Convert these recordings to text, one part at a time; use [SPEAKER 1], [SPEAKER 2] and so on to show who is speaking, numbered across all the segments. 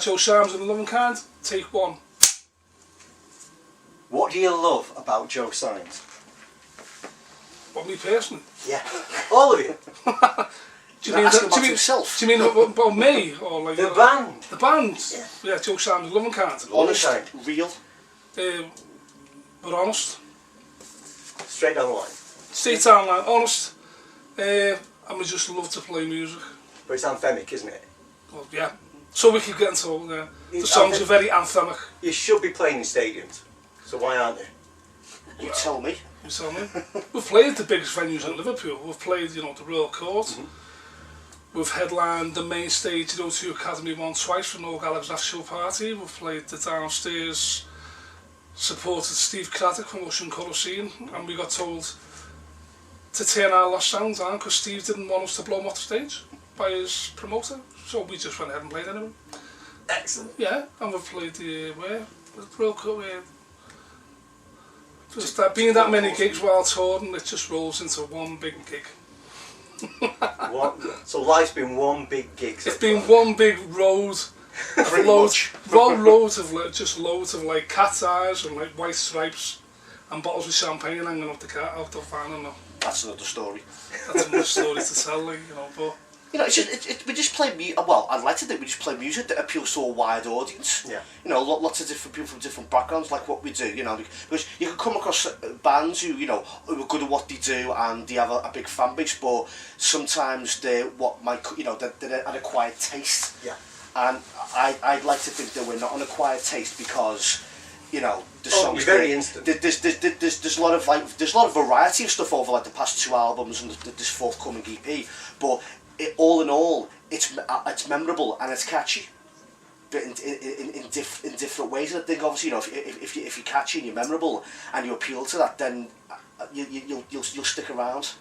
[SPEAKER 1] Joe Symes and the Loving Kind, take one.
[SPEAKER 2] What do you love about Joe Symes?
[SPEAKER 1] What, me personally?
[SPEAKER 2] Yeah, all of you.
[SPEAKER 1] Do you mean
[SPEAKER 2] himself?
[SPEAKER 1] Do you mean about me or like
[SPEAKER 2] the band?
[SPEAKER 1] The band. Yeah, Joe Symes and the Loving Kind.
[SPEAKER 2] Honest, real.
[SPEAKER 1] We're honest.
[SPEAKER 2] Straight down the line.
[SPEAKER 1] Straight down the line, honest. And we just love to play music.
[SPEAKER 2] But it's anthemic, isn't it?
[SPEAKER 1] Well, yeah. So we keep getting told, the songs are very anthemic.
[SPEAKER 2] You should be playing in stadiums. So why aren't you?
[SPEAKER 3] You tell me.
[SPEAKER 1] You tell me. We've played the biggest venues in Liverpool. We've played, the Royal Court. We've headlined the main stage at O2 Academy once, twice for Noel Gallagher's after show party. We've played the downstairs, supported Steve Craddock from Ocean Colour Scene, and we got told to turn our last sound down because Steve didn't want us to blow him off the stage by his promoter. So we just went ahead and played anyway.
[SPEAKER 2] Excellent.
[SPEAKER 1] Yeah, and we've played the Royal Court. Just being that many gigs while touring, it just rolls into one big gig.
[SPEAKER 2] So life's been one big gig.
[SPEAKER 1] It's been one big road. loads of like cat's eyes and like white stripes and bottles of champagne hanging off the van and
[SPEAKER 3] that's another story.
[SPEAKER 1] That's another story to tell, like, but
[SPEAKER 3] it's just we just play well, I'd like to think we just play music that appeals to a wide audience.
[SPEAKER 2] Yeah.
[SPEAKER 3] Lots of different people from different backgrounds, like what we do, because you can come across bands who, who are good at what they do and they have a big fan base, but sometimes they're they're an acquired taste.
[SPEAKER 2] Yeah.
[SPEAKER 3] And I'd like to think that we're not an acquired taste because, the songs
[SPEAKER 2] very instant.
[SPEAKER 3] There's a lot of variety of stuff over like the past 2 albums and this forthcoming EP, but all in all, it's memorable and it's catchy, but in different ways. And I think obviously, if you're catchy and you're memorable and you appeal to that, then you'll stick around.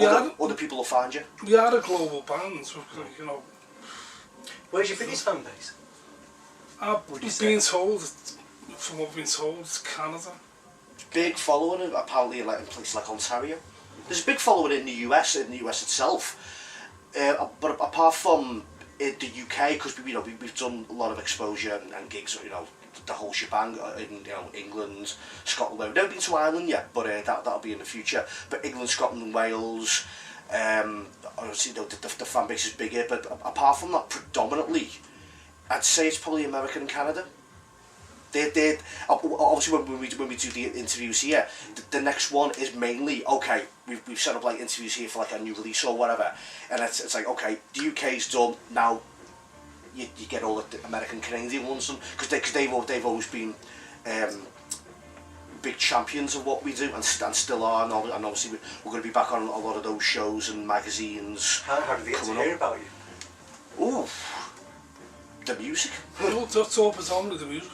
[SPEAKER 3] Other people will find you.
[SPEAKER 1] We are a global band, so,
[SPEAKER 2] Where's your biggest fan base?
[SPEAKER 1] From what we've been told, it's Canada.
[SPEAKER 3] Big following apparently in places like Ontario. There's a big following in the US itself. But apart from the UK, because we've done a lot of exposure and gigs, the whole shebang in England, Scotland. We've never been to Ireland yet, but that'll be in the future. But England, Scotland, and Wales. Obviously, the fan base is bigger. But apart from that, predominantly, I'd say it's probably America and Canada. They obviously when we do the interviews here, the next one is mainly okay. We've set up like interviews here for like a new release or whatever, and it's like okay, the UK's done now. You get all the American Canadian ones, because they've always been big champions of what we do and still are, and obviously we're going to be back on a lot of those shows and magazines.
[SPEAKER 2] How did they get to hear about you?
[SPEAKER 3] Ooh, the music.
[SPEAKER 1] That's all predominantly the music.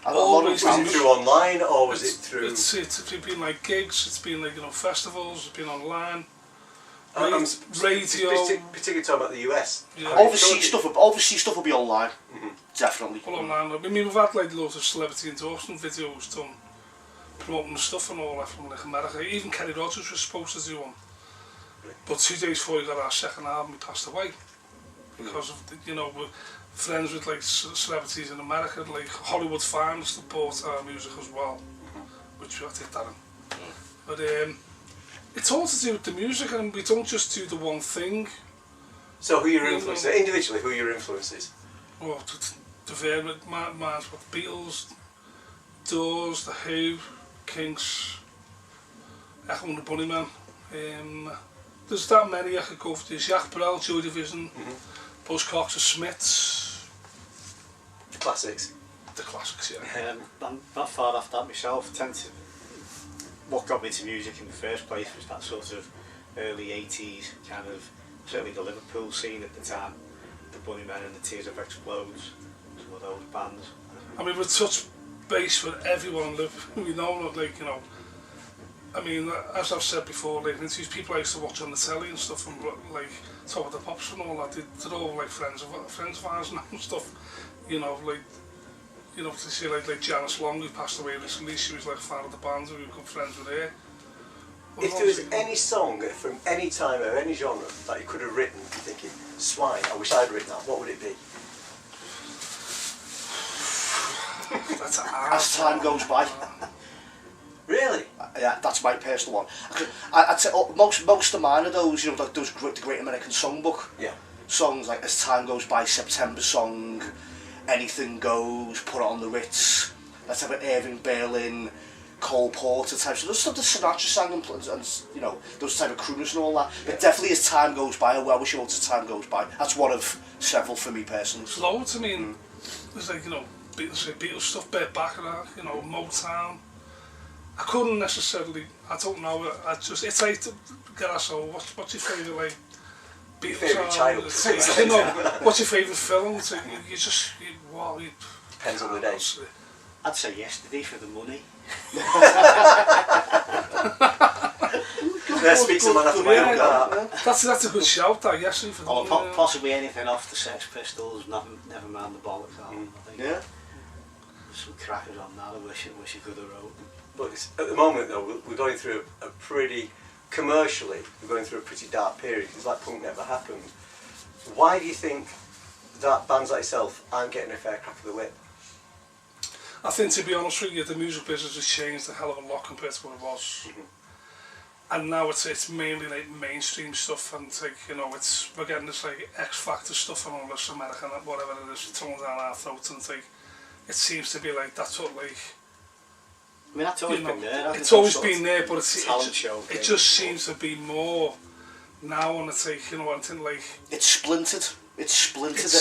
[SPEAKER 2] Was it through online or was it through?
[SPEAKER 1] It's been like gigs. It's been like festivals. It's been online.
[SPEAKER 2] Radio. Particularly talking about the US.
[SPEAKER 1] Yeah.
[SPEAKER 3] Overseas stuff will be online. Definitely.
[SPEAKER 1] Well, online. I mean, we've had like loads of celebrity endorsement videos done, promoting the stuff and all that from like America. Even Kenny Rogers was supposed to do one, but 2 days before we got our second album, he passed away because of we're friends with like celebrities in America, like Hollywood fans that bought our music as well, which I take that in. But it's all to do with the music, and we don't just do the one thing.
[SPEAKER 2] So who are your influences? Individually, who are your influences?
[SPEAKER 1] Well, the various, mine's with the Beatles, Doors, The Who, Kinks, Echo and the Bunnymen. There's that many I could go for. There's Jacques Brel, Joy Division, Buzz Cox, the Smiths.
[SPEAKER 2] The classics.
[SPEAKER 1] The classics, yeah.
[SPEAKER 4] I'm not far off that myself. What got me into music in the first place was that sort of early 80s kind of, certainly the Liverpool scene at the time, the Bunnymen and the Tears of Explodes, some of those bands.
[SPEAKER 1] I mean, we touch base with everyone in Liverpool, I mean, as I've said before, like, these people I used to watch on the telly and stuff, and like, Top of the Pops and all that, they're all like friends of ours and stuff, to see like Janice Long, who passed away recently, she was like a fan of the band, we were good friends with her.
[SPEAKER 2] If there was any song from any time or any genre that you could have written, thinking, swine, I wish I'd written that, what would it be?
[SPEAKER 1] That's
[SPEAKER 3] as time goes by.
[SPEAKER 2] Really?
[SPEAKER 3] Yeah, that's my personal one. I'd say most of mine are those, you know, like those the Great American Songbook
[SPEAKER 2] Yeah.
[SPEAKER 3] songs, like As Time Goes By, September Song, Anything Goes, Put It on the Ritz, let's have an Irving Berlin, Cole Porter type. So there's stuff that Sinatra sang and you know, those type of crooners and all that. But definitely As Time Goes By, I wish you wrote As Time Goes By. That's one of several for me personally.
[SPEAKER 1] It's loads, I mean, there's like, you know, Beatles stuff, Burt Bacharach, you know, Motown. I couldn't necessarily, I don't know, it's like to get ourselves, what's your favourite, like, Beatles
[SPEAKER 2] Favourite child.
[SPEAKER 1] Like, you know, what's your favourite film? It's like, wow,
[SPEAKER 2] Depends on the day.
[SPEAKER 4] I'd say Yesterday for the money.
[SPEAKER 2] There speaks a man after my own heart.
[SPEAKER 1] That's a good shout, that, Yesterday for the
[SPEAKER 4] Or
[SPEAKER 1] money.
[SPEAKER 4] possibly anything off the Sex Pistols, never mind the bollocks album. I think.
[SPEAKER 3] Yeah.
[SPEAKER 4] There's some crackers on that. I wish you could have wrote.
[SPEAKER 2] But at the moment, though, we're going through a pretty, commercially, we're going through a pretty dark period. It's like punk never happened. Why do you think that bands like yourself aren't getting a fair crack of the whip?
[SPEAKER 1] I think, to be honest with you, the music business has changed a hell of a lot compared to what it was. And now it's mainly like mainstream stuff, and like, you know, we're getting this like X Factor stuff and all this American whatever it is thrown down our throats, and like it seems to be like that sort of like.
[SPEAKER 4] I mean, that's always
[SPEAKER 1] You know,
[SPEAKER 4] been there.
[SPEAKER 1] it's always been there, but it just
[SPEAKER 4] show
[SPEAKER 1] seems to be more now, and it's like, you know, I think like
[SPEAKER 3] It's splintered. It's splintered.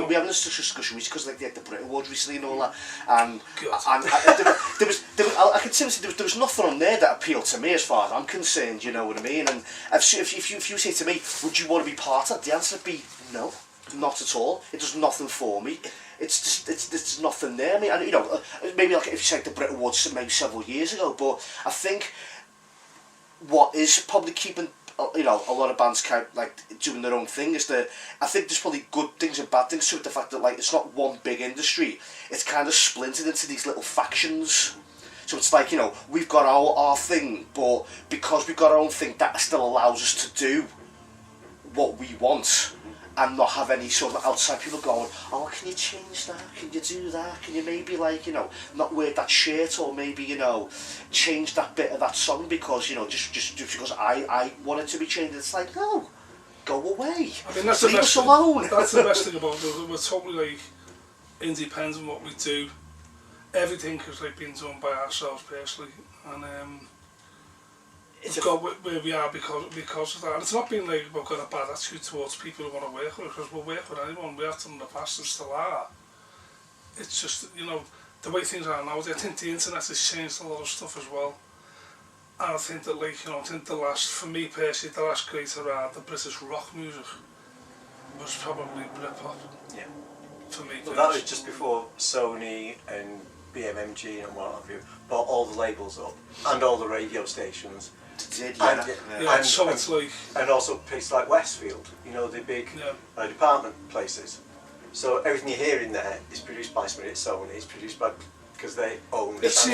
[SPEAKER 3] We having this discussion because like the Brit Awards recently and all that, and I can seriously there was nothing on there that appealed to me as far as I'm concerned. You know what I mean? And if you say to me, would you want to be part of it? The answer would be no, not at all. It does nothing for me. It's just it's nothing there. I mean, and, you know, maybe like if you say the Brit Awards maybe several years ago, but I think what is probably keeping, you know, a lot of bands kind of like doing their own thing is that I think there's probably good things and bad things to it. The fact that like it's not one big industry, it's kind of splintered into these little factions. So it's like, you know, we've got our thing, but because we've got our own thing, that still allows us to do what we want and not have any sort of outside people going, oh, can you change that? Can you do that? Can you maybe, like, you know, not wear that shirt, or maybe, you know, change that bit of that song because, you know, just because I want it to be changed. It's like, no, go away.
[SPEAKER 1] I mean, that's
[SPEAKER 3] leave
[SPEAKER 1] the best
[SPEAKER 3] us alone.
[SPEAKER 1] That's the best thing about it. We're totally like independent in what we do. Everything is like being done by ourselves personally, and we've got where we are because of that. And it's not been like we've got a bad attitude towards people who want to work with us, because we'll work with anyone. We have done in the past and still are. It's just, you know, the way things are now. I think the internet has changed a lot of stuff as well. And I think that, like, you know, I think for me personally, the last great era, the British rock music was probably Britpop.
[SPEAKER 2] Yeah.
[SPEAKER 1] For me,
[SPEAKER 2] well, that was just before Sony and BMG and what have you bought all the labels up and all the radio stations.
[SPEAKER 1] And so it's like,
[SPEAKER 2] and also places like Westfield, you know, the big department places. So everything you hear in there is produced by somebody at Sony. It's produced by because they own it.
[SPEAKER 3] It's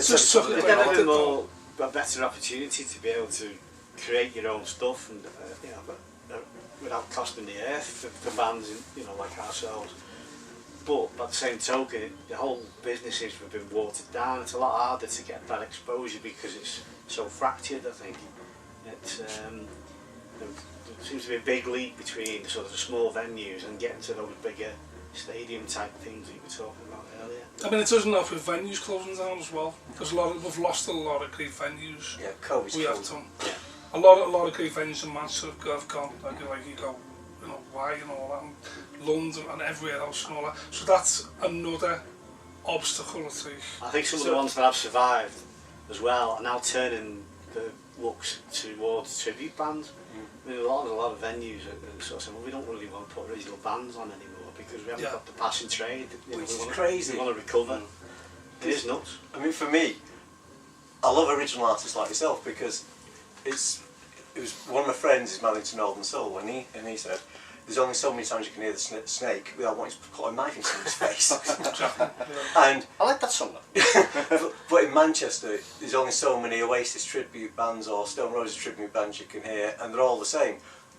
[SPEAKER 4] just a better opportunity to be able to create your own stuff, and you know, without costing the earth for bands, you know, like ourselves. But by the same token, the whole business seems to have been watered down. It's a lot harder to get that exposure because it's so fractured, I think. There seems to be a big leap between sort of the small venues and getting to those bigger stadium type things that you were talking about earlier.
[SPEAKER 1] I mean, it doesn't help with venues closing down as well, because we've lost a lot of great venues.
[SPEAKER 2] Yeah, COVID's
[SPEAKER 1] we have
[SPEAKER 2] killed.
[SPEAKER 1] done. Yeah. A lot of great venues in Manchester have gone. Like you go, you know, why and all that, and London and everywhere else and all that. So that's another obstacle, I think.
[SPEAKER 4] I think some of the ones that have survived as well are now turning the looks towards tribute bands. I mean, a lot of venues are sort of saying, well, we don't really want to put original bands on anymore because we haven't got the passing trade.
[SPEAKER 2] Which is crazy.
[SPEAKER 4] We want to recover. It is nuts.
[SPEAKER 2] I mean, for me, I love original artists like yourself because it was one of my friends is married to Northern Soul, and he said, there's only so many times you can hear the snake without wanting to put a knife in someone's face. And
[SPEAKER 3] I like that song.
[SPEAKER 2] but in Manchester, there's only so many Oasis tribute bands or Stone Roses tribute bands you can hear, and they're all the same.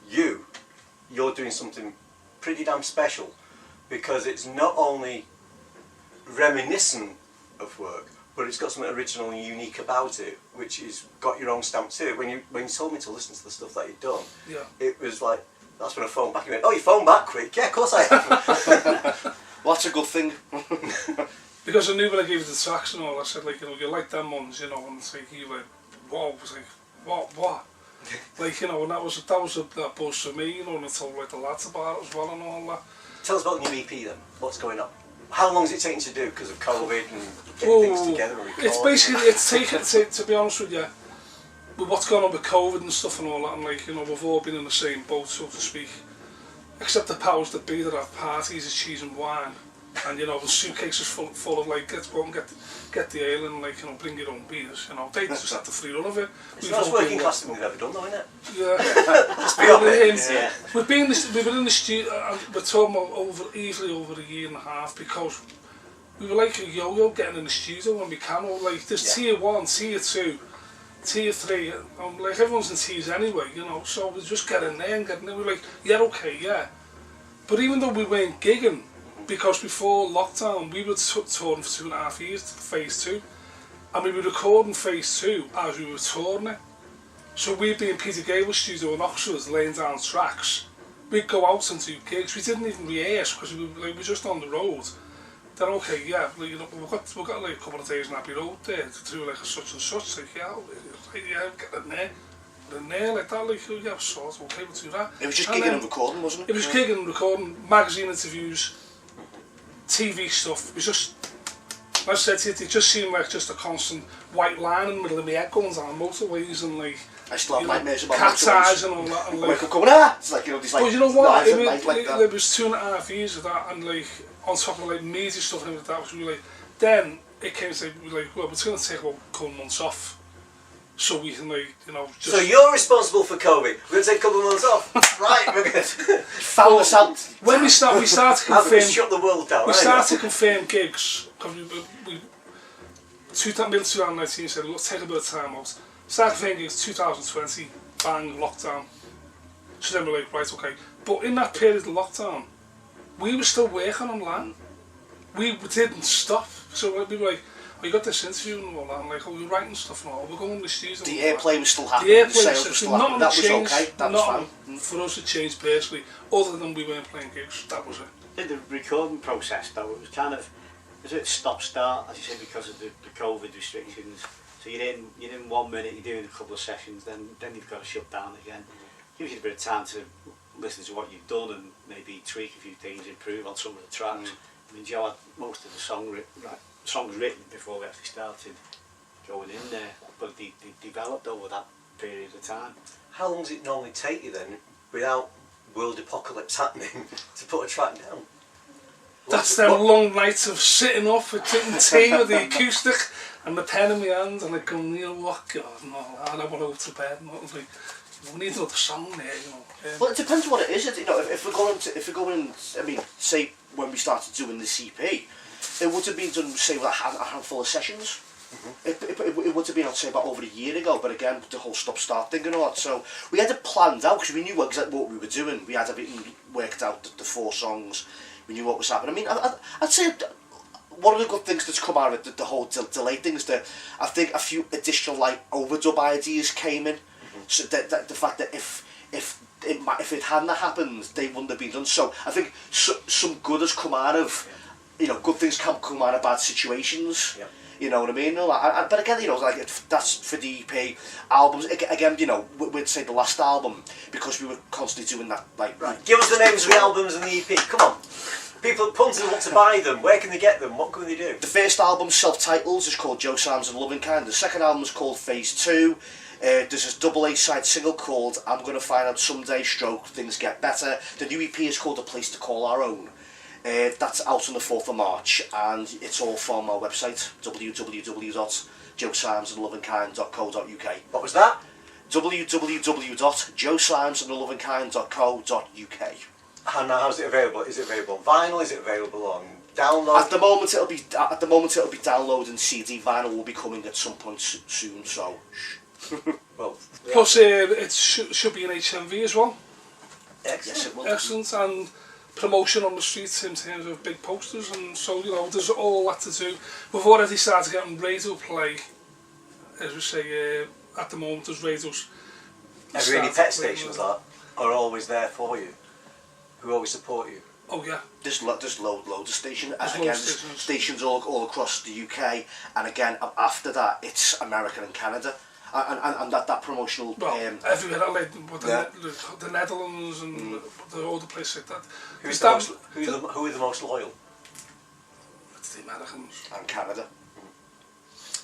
[SPEAKER 2] You're doing something pretty damn special, because it's not only reminiscent of work, but it's got something original and unique about it, which is got your own stamp to it. When you told me to listen to the stuff that you'd done, it was like, that's when I phoned back and went, oh, you phoned back quick? Yeah, of course I have.
[SPEAKER 3] Well, that's a good thing.
[SPEAKER 1] Because I knew when I gave you the tracks and all, I said, like, you know, you like them ones, you know, and it's like, you like, wow, it was like, what? Like, you know, and that was a buzz for me, you know, and I told like the lads about it as well and all that.
[SPEAKER 2] Tell us about the new EP then. What's going on? How long is it taking to do because of COVID and getting things together and recording?
[SPEAKER 1] It's basically, it's taken, to be honest with you, with what's going on with COVID and stuff and all that, and like, you know, we've all been in the same boat, so to speak. Except the powers that be that have parties of cheese and wine. And you know, the suitcases full of like, let's go and get the ale and like, you know, bring your own beers, you know. They just had the free run of it.
[SPEAKER 2] It's the most working class thing we've ever done though, isn't it?
[SPEAKER 1] Yeah.
[SPEAKER 2] Let's be honest.
[SPEAKER 1] Yeah. We've been in the studio, we're talking about easily over a year and a half, because we were like a yo-yo getting in the studio when we can, or like there's tier 1, tier 2, tier 3, like everyone's in tiers anyway, you know, so we just get in there and we're like, yeah, okay, yeah. But even though we weren't gigging, because before lockdown we were touring for 2.5 years, phase 2, and we were recording phase 2 as we were touring it. So we'd be in Peter Gable's studio in Oxford laying down tracks. We'd go out and do gigs. We didn't even rehearse because we were just on the road. Then okay, yeah, you know, we've got like a couple of days on Abbey Road there to do like a such and such. Like, yeah, get in there like that. Like, yeah, sort of, okay, we'll do that.
[SPEAKER 3] It was just gigging and recording, wasn't it?
[SPEAKER 1] It was gigging and recording, magazine interviews, TV stuff. It was just, like I said to you, it just seemed like just a constant white line in the middle of my head going down motorways and like,
[SPEAKER 3] I still have nightmares about
[SPEAKER 1] cat's eyes and all that. And like,
[SPEAKER 3] wake up going, ah! It's like, you know, these like,
[SPEAKER 1] but you know what,
[SPEAKER 3] it
[SPEAKER 1] was 2.5 years of that, and like, on top of like media stuff and like that, which we were like, then it came to we were like, well, we're going to take about a couple of months off, so we can like, you know, just...
[SPEAKER 2] So you're responsible for COVID, we're going to take a couple of months off, right, we're good.
[SPEAKER 3] Found us out.
[SPEAKER 1] When we start to confirm...
[SPEAKER 2] shut the world down,
[SPEAKER 1] we started to confirm gigs, because we 2019 said, let's take a bit of time out. Started confirming gigs 2020, bang, lockdown. So then we're like, right, okay. But in that period of lockdown, we were still working online. We didn't stop. So we were like, oh, you got this interview and all that, and like, oh, we're writing stuff and all, we're going to the studio.
[SPEAKER 3] The airplay was still happening, the sales were still happening, that was okay, that was fine.
[SPEAKER 1] For us it changed personally, other than we weren't playing gigs, that was it.
[SPEAKER 4] In the recording process though, it was kind of, was it stop-start, as you said, because of the COVID restrictions. So you're in 1 minute, you're doing a couple of sessions, then you've got to shut down again. Gives you a bit of time to listen to what you've done and maybe tweak a few things, improve on some of the tracks. I mean, Joe had most of the songs written before we actually started going in there, but they developed over that period of time.
[SPEAKER 2] How long does it normally take you then, without world apocalypse happening, to put a track down?
[SPEAKER 1] That's them long nights of sitting up and drinking tea with the acoustic and the pen in my hand and like going, you know what, God, no, I don't want to go to bed. And like, we need another song there, you know.
[SPEAKER 3] Well, it depends what it is. You know, if we're going, I mean, say when we started doing the CP, it would have been done, say, with a handful of sessions. It would have been, I'd say, about over a year ago. But again, the whole stop-start thing and all that. So we had it planned out because we knew exactly what we were doing. We had everything worked out, the 4 songs. We knew what was happening. I mean, I'd say one of the good things that's come out of the whole delay thing is that I think a few additional like overdub ideas came in. So that the fact that if it hadn't happened, they wouldn't have been done. So I think some good has come out of, you know, good things can come out of bad situations. Yeah. You know what I mean? But again, you know, like that's for the EP albums. Again, you know, we'd say the last album because we were constantly doing that. Like,
[SPEAKER 2] right. Give us the names of the albums and the EP. Come on. People, punters want to buy them. Where can they get them? What can they do?
[SPEAKER 3] The first album, self-titled, is called Joe Symes and Loving Kind. The second album is called Phase 2. There's a double A-side single called I'm Gonna Find Out Someday, stroke Things Get Better. The new EP is called A Place to Call Our Own. That's out on the 4th of March, and it's all from our website, www.joesymesandlovingkind.co.uk.
[SPEAKER 2] What was that?
[SPEAKER 3] www.joesymesandlovingkind.co.uk.
[SPEAKER 2] And now, how's it available? Is it available on vinyl? Is it available on download?
[SPEAKER 3] At the moment it'll be downloading CD. Vinyl will be coming at some point soon. So,
[SPEAKER 2] well,
[SPEAKER 1] plus it should be in HMV as well.
[SPEAKER 2] Excellent.
[SPEAKER 3] Yes, it will.
[SPEAKER 1] Excellent, and promotion on the streets in terms of big posters, and so there's all that to do. We've already started getting radio play, as we say, at the moment there's radios.
[SPEAKER 2] Have you any pet stations that are always there for you, who always support you?
[SPEAKER 1] Oh yeah.
[SPEAKER 3] There's loads of stations, and again,
[SPEAKER 1] loads of
[SPEAKER 3] there's stations all across the UK, and again, after that, it's America and Canada. And that promotional...
[SPEAKER 1] Well, everywhere, like the Netherlands and all the places like that.
[SPEAKER 2] Who are the most loyal?
[SPEAKER 1] It's the Americans.
[SPEAKER 3] And Canada.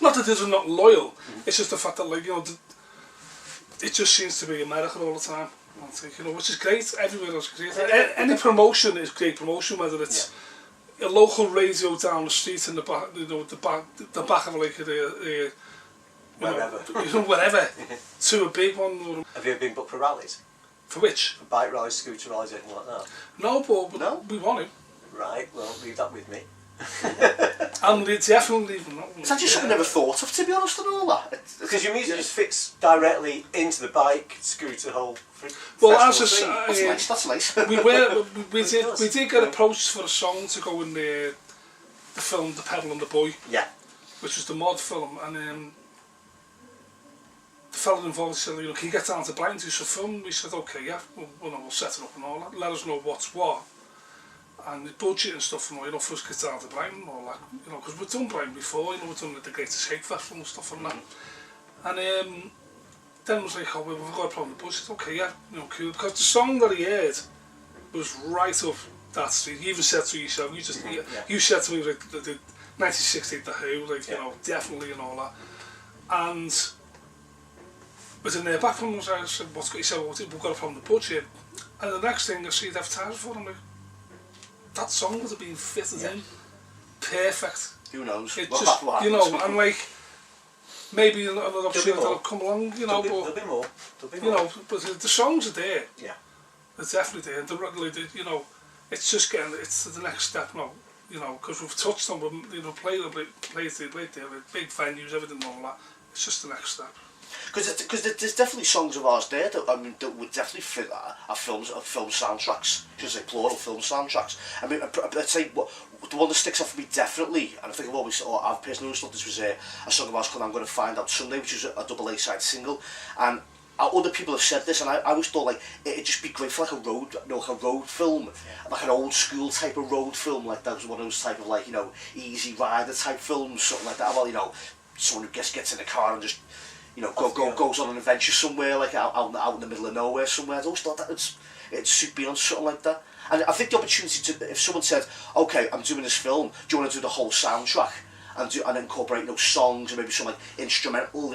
[SPEAKER 1] Not that they're not loyal, it's just the fact that, like, it just seems to be America all the time. I think, which is great, everywhere else is great. Any promotion is great promotion, whether it's a local radio down the street in the back, the back of like wherever, to a big one.
[SPEAKER 2] Have you ever been booked for rallies?
[SPEAKER 1] For which?
[SPEAKER 2] For bike rallies, scooter rallies, anything like that?
[SPEAKER 1] No, but we want to.
[SPEAKER 2] Right, well, leave that with me.
[SPEAKER 1] I'm definitely leaving that one.
[SPEAKER 3] It's actually something I never thought of, to be honest, and all that.
[SPEAKER 2] Because your music just fits directly into the bike, scooter whole.
[SPEAKER 1] Well, as I say,
[SPEAKER 3] that's nice.
[SPEAKER 1] we did get approached for a song to go in the film The Pedal and the Boy.
[SPEAKER 2] Yeah.
[SPEAKER 1] Which was the mod film, and the fellow involved said, can you get down to Brighton to do some film? We said, okay, yeah, we'll set it up and all that. Let us know what's what. And the budget and stuff, first get down to Brighton and all that, because we've done Brighton before, we've done the Great Escape Festival and stuff like that. And then it was like, we've got a problem with the budget. Okay, yeah, cool. Because the song that he heard was right up that street. You even said to yourself, you said to me, like, the 1968 The Who, definitely and all that. And but in there back from us, I said, he said, well, we've got a problem with the budget. And the next thing I see the advertising for him, like, that song would have been fitted in perfect.
[SPEAKER 3] Who knows?
[SPEAKER 1] It just, and like, maybe another opportunity will come along,
[SPEAKER 2] There'll be more.
[SPEAKER 1] But the songs are there.
[SPEAKER 2] Yeah.
[SPEAKER 1] They're definitely there. It's just getting, it's the next step now, because we've touched on, played there, big venues, everything and all that. It's just the next step.
[SPEAKER 3] Because there's definitely songs of ours there that would definitely fit our film soundtracks. Just like plural film soundtracks. I mean, I'd say the one that sticks out for me definitely, and I think I've personally always thought this was a song of ours called I'm Going to Find Out Sunday, which is a double A-side single. And other people have said this, and I always thought like it'd just be great for like a road film, like an old school type of road film, like that was one of those type of Easy Rider type films, something like that. Well, someone who gets in a car and just goes on an adventure somewhere, like out in the middle of nowhere somewhere. I always thought that it'd suit being on something like that. And I think the opportunity to, if someone said, okay, I'm doing this film, do you want to do the whole soundtrack and incorporate songs and maybe some instrumental,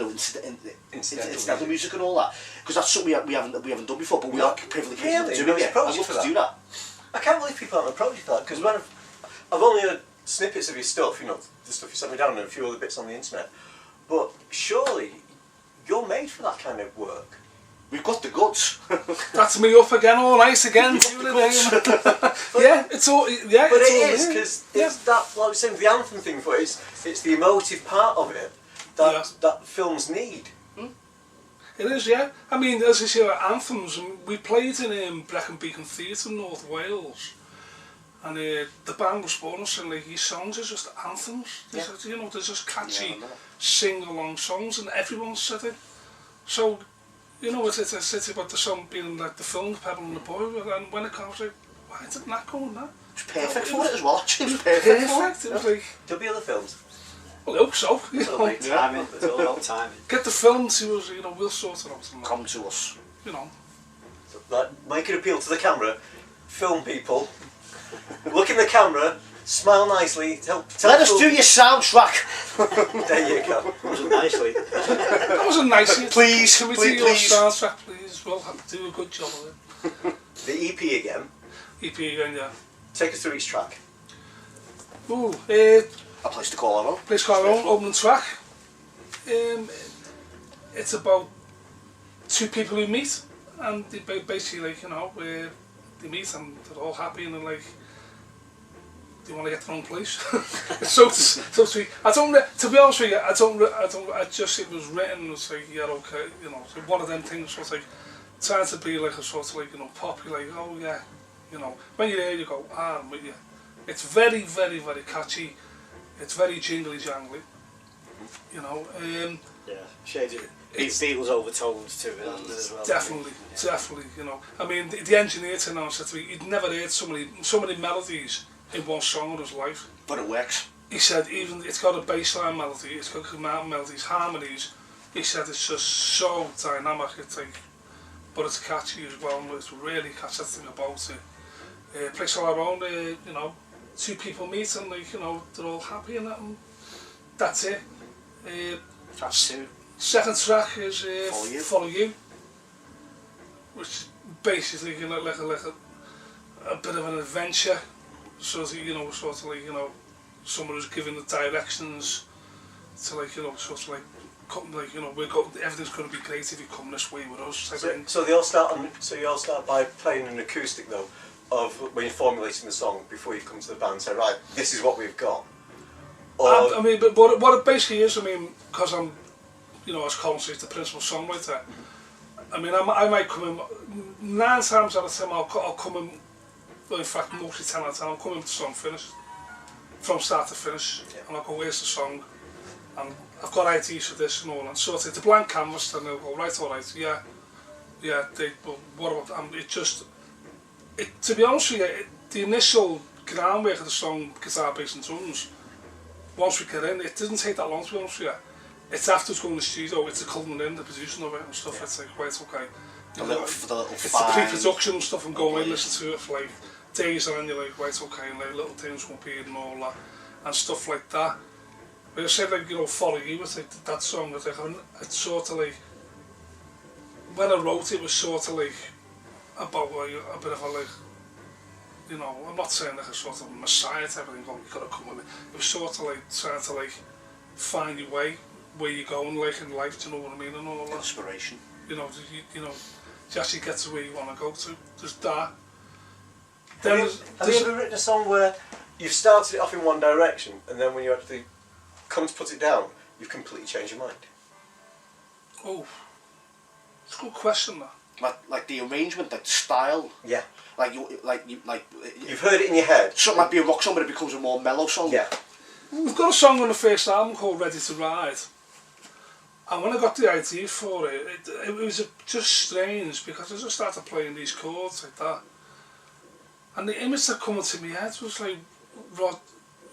[SPEAKER 3] incidental music and all that? Because that's something we haven't done before, but we are perfectly capable of doing it. I'd love to do that.
[SPEAKER 2] I can't believe people haven't approached you for that, because when I've only heard snippets of your stuff, the stuff you sent me down and a few other bits on the internet, but surely you're made for that kind of work.
[SPEAKER 3] We've got the guts.
[SPEAKER 1] That's me up again, all nice again. Yeah, it's all. Yeah,
[SPEAKER 2] but it is, because it's that, like I was saying, the anthem thing for it. It's the emotive part of it that films need.
[SPEAKER 1] It is, yeah. I mean, as you say, anthems. We played in Brecon Beacon Theatre in North Wales, and the band was born and like these songs are just anthems. They're just catchy, sing-along songs, and everyone said it. So, it's about the song being like the film, The Pedal and the Boy, and when it comes, like, why didn't that go in that?
[SPEAKER 3] It's perfect for it as well, actually. It was perfect for it.
[SPEAKER 1] It was like...
[SPEAKER 2] There'll be other films.
[SPEAKER 1] Well, I hope so.
[SPEAKER 4] Timing, it's all about timing.
[SPEAKER 1] Get the film to us, we'll sort it out.
[SPEAKER 3] Come to us.
[SPEAKER 2] Make it appeal to the camera, film people, look in the camera, smile nicely,
[SPEAKER 3] let us do your soundtrack.
[SPEAKER 2] There you go.
[SPEAKER 4] Wasn't nicely.
[SPEAKER 1] That wasn't nice.
[SPEAKER 3] Please,
[SPEAKER 1] can we do your soundtrack, please? We'll do a good job of it.
[SPEAKER 2] The EP again.
[SPEAKER 1] EP again, yeah.
[SPEAKER 2] Take us through each track.
[SPEAKER 1] Ooh,
[SPEAKER 3] A Place to Call Our Own.
[SPEAKER 1] Place Call Our Own, opening track. It's about two people who meet, and they basically they meet and they're all happy and they're like, they want to get their own place. It's so sweet. To be honest with you, I just, it was written, it was like, yeah, okay, so one of them things was like, trying to be like a sort of poppy, like, oh yeah, You know, when you're there, you go, I'm with you. It's very, very, very catchy. It's very jingly jangly. You know.
[SPEAKER 4] Yeah, shades of Beatles overtones to it, hasn't it, as well?
[SPEAKER 1] Definitely. You know, I mean, the engineer turned around and said to me, he'd never heard so many melodies in one song in his life.
[SPEAKER 3] But it works.
[SPEAKER 1] He said even it's got a bassline melody, it's got mountain melodies, harmonies. He said it's just so dynamic. It's like, but it's catchy as well. It's really catchy. That's the thing about it. Plays all around. You know, two people meet and like, you know, they're all happy and that. And that's it.
[SPEAKER 3] That's two.
[SPEAKER 1] Second track is Follow You, which basically, you know, like a bit of an adventure. Sort of, you know, like, you know, someone who's giving the directions to, like, you know, sort of like, you know, everything's going to be great if you come this way with us.
[SPEAKER 2] So they all start you all start by playing an acoustic though, of when you're formulating the song before you come to the band and say, right, this is what we've got. Or
[SPEAKER 1] I mean, but what it basically is, I mean, because I'm, you know, as Colin says, the principal songwriter. I mean, I might come in 9 times out of 10. I'll come in. Well, in fact, mostly 10 out of 10. I'll come in with the song finished, from start to finish, and I'll go, where's the song? And I've got ideas for this and all, and sort of it's a blank canvas, and they'll go, right, all right, yeah. But what about? To be honest with you, the initial groundwork of the song, guitar, bass, and drums. Once we get in, it didn't take that long, to be honest with you. It's after going to the studio, it's the culling in, the producing of it and stuff. It's like, right, okay. It's the pre-production stuff and going in, listen to it for like days, and then you're like, right, okay, and like little things will appear and all that, and stuff like that. But I said, like, you know, Follow You, it's like that song, it's sort of like, when I wrote it, was sort of like, about like, a bit of a like, you know, I'm not saying like a sort of messiah type of thing, oh, you gotta come with it. It was sort of like trying to like find your way, where you're going like in life, do you know what I mean, and all that.
[SPEAKER 3] Inspiration.
[SPEAKER 1] You know, to actually get to where you want to go to. Just that.
[SPEAKER 2] Have you ever written a song where you've started it off in one direction, and then when you actually come to put it down, you've completely changed your mind?
[SPEAKER 1] Oh, it's a good question, that.
[SPEAKER 3] Like the arrangement, like the style.
[SPEAKER 2] Yeah.
[SPEAKER 3] You've
[SPEAKER 2] heard it in your head.
[SPEAKER 3] Something might be a rock song, but it becomes a more mellow song.
[SPEAKER 2] Yeah.
[SPEAKER 1] We've got a song on the first album called Ready to Ride. And when I got the idea for it, it was just strange, because I just started playing these chords like that. And the image that came into my head was like,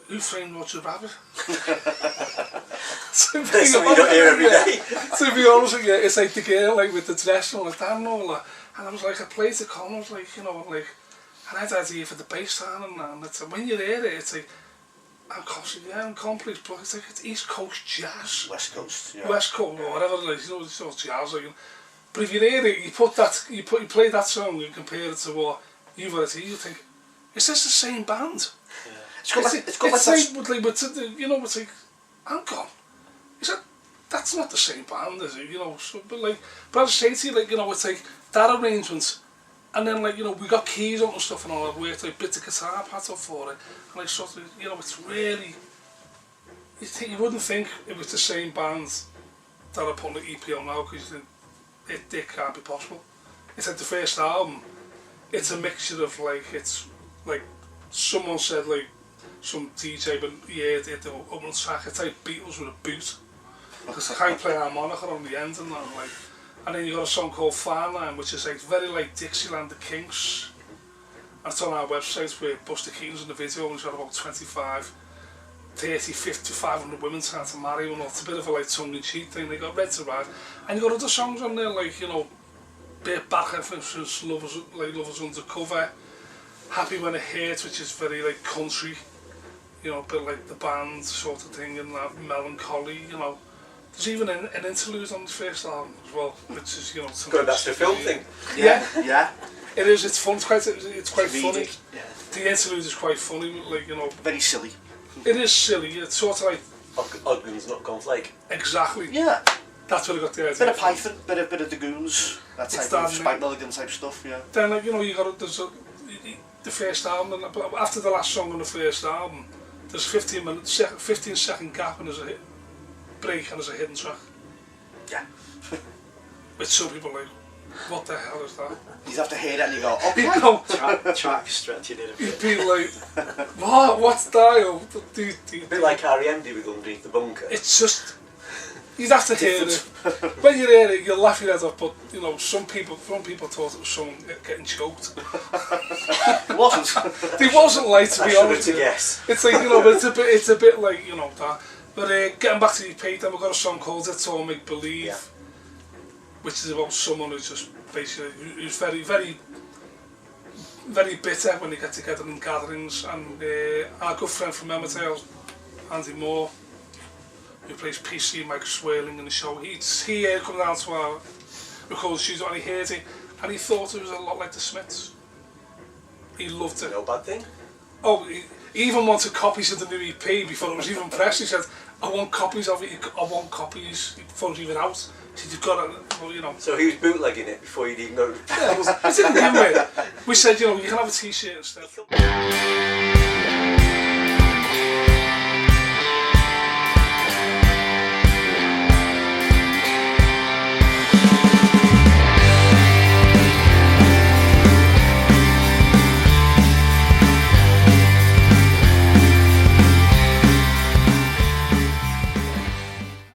[SPEAKER 1] Who Framed Roger Rabbit?
[SPEAKER 2] That's something you don't hear every day.
[SPEAKER 1] To be honest with you, it's like the girl like with the dress and all that and all that. And I was like, I played the Colin, I was like, you know, like, and I had an idea for the bass line and that. And it's, when you hear it, it's like, I'm complete, but it's like it's East Coast jazz.
[SPEAKER 3] West Coast, yeah.
[SPEAKER 1] West Coast or whatever it is, you know, it's all jazz. Like, but if you hear it, you play that song and compare it to what you've heard, you think, is this the same band?
[SPEAKER 3] Yeah. It's got
[SPEAKER 1] like, you know, it's like, hang on, that's not the same band, is it? You know, so, but I say to you, like, you know, it's like that arrangement. And then, like, you know, we got keys on and stuff and all that, worked like bits of guitar pads up for it. And like, sort of, you know, it's really, you wouldn't think it was the same band that I put on the EP on now, because you think, it can't be possible. It's like the first album, it's a mixture of like, it's like, someone said like, some DJ, but yeah, they the opening track, it's like Beatles with a boot. Because I can't play harmonica on the end and that, like. And then you got a song called Fine Line, which is like very like Dixieland, the Kinks. And it's on our website where Buster Keaton's in the video, and he's got about 25, 30, 50, 500 women trying to marry him. It's a bit of a like tongue-in-cheek thing. They got Ready to Ride. And you got other songs on there like, you know, Bit Back, for instance, Lovers Undercover, Happy When It Hurts, which is very like country, you know, a bit like the band sort of thing, and that melancholy, you know. There's even an interlude on the first album as well, which is, you know,
[SPEAKER 2] going back to the film thing.
[SPEAKER 3] Yeah.
[SPEAKER 1] It is. It's fun. It's quite funny.
[SPEAKER 3] Yeah.
[SPEAKER 1] The interlude is quite funny. Like, you know.
[SPEAKER 3] Very silly.
[SPEAKER 1] It is silly. It's sort of like.
[SPEAKER 2] Ogden's Not Gone Flake.
[SPEAKER 1] Exactly.
[SPEAKER 3] Yeah.
[SPEAKER 1] That's where I got the idea.
[SPEAKER 3] Bit of Python, bit of the Goons, that type of Spike Milligan type stuff. Yeah.
[SPEAKER 1] Then, like, you know, you got the first album, and after the last song on the first album, there's 15-second gap, and there's a break, and there's a hidden track.
[SPEAKER 3] Yeah.
[SPEAKER 1] Which some people like, what the hell is that?
[SPEAKER 3] You'd have to hear that and you go, okay.
[SPEAKER 1] You know,
[SPEAKER 4] Track stretching in a
[SPEAKER 1] you'd
[SPEAKER 4] bit.
[SPEAKER 1] be like, what's that?
[SPEAKER 2] A bit like R.E.M. did with Underneath the Bunker.
[SPEAKER 1] It's just, you'd have to hear it. When you hear it, you'll laugh your head off, but you know, some people thought it was someone getting choked.
[SPEAKER 3] It wasn't.
[SPEAKER 1] It wasn't like, to
[SPEAKER 2] I
[SPEAKER 1] be
[SPEAKER 2] shudder
[SPEAKER 1] honest.
[SPEAKER 2] to guess.
[SPEAKER 1] It's like, you know, but it's a bit like, you know, that. But getting back to the EP, then we've got a song called It's All Make Believe,
[SPEAKER 2] Yeah.
[SPEAKER 1] which is about someone who's just basically, who's very, very, very bitter when they get together in gatherings. And our good friend from Emmerdale, Andy Moore, who plays PC, Mike Swirling in the show, he come down to our recording studio and he heard it and he thought it was a lot like the Smiths. He loved it.
[SPEAKER 2] No bad thing.
[SPEAKER 1] Oh, he even wanted copies of the new EP before it was even pressed. He said, I want copies of it, I want copies before it's even out. He said, you've got it, well, you know.
[SPEAKER 2] So he was bootlegging it before you'd even know.
[SPEAKER 1] Yeah, we didn't give him it. We said, you know, you can have a t-shirt instead.